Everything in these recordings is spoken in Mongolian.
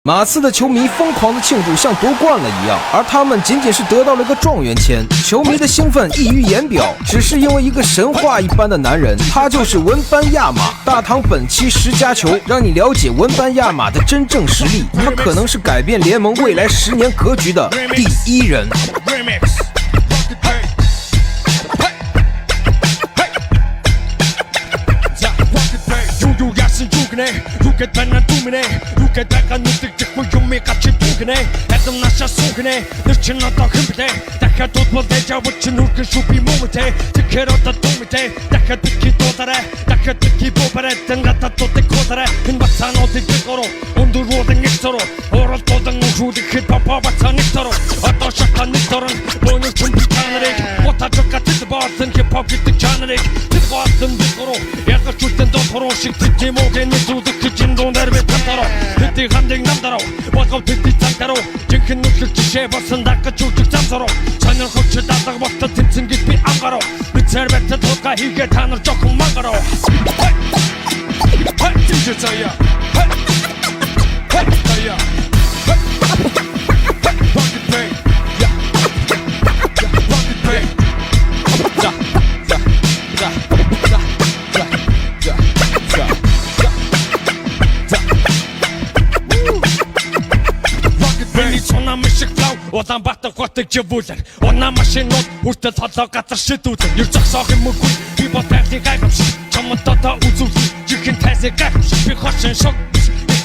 马刺的球迷疯狂的庆祝，像夺冠了一样，而他们仅仅是得到了一个状元签。球迷的兴奋溢于言表，只是因为一个神话一般的男人，他就是文班亚马。大唐本期10加球，让你了解文班亚马的真正实力，他可能是改变联盟未来10年格局的第一人。Ruket benden dumine Ruket bäga нүдэгдэх үе юмыг гачи дүгнэ Эдэн наша сүгнэ Нэр чин одоо хэмбэлэ Дахиад дуудвал дэж авч чин үргэн шүү би мөмөтэй Тэгэхээр одоо дүмэтэй Дахиад битгий дуударэ Дахиад битгий бубарэ Тэнгатад дуудыг кударэ Энэ бацаануудыг бид гурав Өндөр уулын нэг зуру Оролт болон өхүүлэхэд папа бацаа нэг зуру Одоо шатаа нэг дорон Бөөнөр чүн би чанарыг Утаа чука тэд баасан хип-хоп гэдэг чанарыг Тэд гоолтон бид гурав Ялгарч үлтэн дот хороо шиг тэд юмуугийн нэг зүдэх Дундэр бид татараа Тэдний хамдыг намдараа Болгов тэдний цагдараа Жинхэнэ нүдлэг жишээ болсон даггаж үүдэг замсараа Сонирхолч дадаг болтол тэмцэн гэж би ангараа Бид серветэ тулга хийгээ та нар жохон мангараа Хай DJ Zaya Хай Zaya Rocket Bay Rocket Bay Улаанбаатар хотыг живүүлэр Унаа машинууд хүртэл толоо газар шидүүлэр Ер зогсоох юм үгүй би бол тайлхыг гайхамшиг Чамд одоо үзүүлэх жихэн тайсыг гайхамшиг Би хошин шог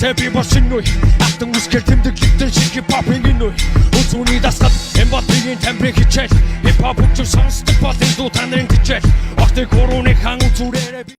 Тэ би бол шингүй Алтан үсгээр тэмдэглэгдэн шиг хип-хопын гинүй Үзүүний дасгал эмбатигийн тембрийг хичээл Хип-хоп үчир сонсдог бол энэ дуу та нарын тичээл Охтыг хурууны хаан үзүүрээрээ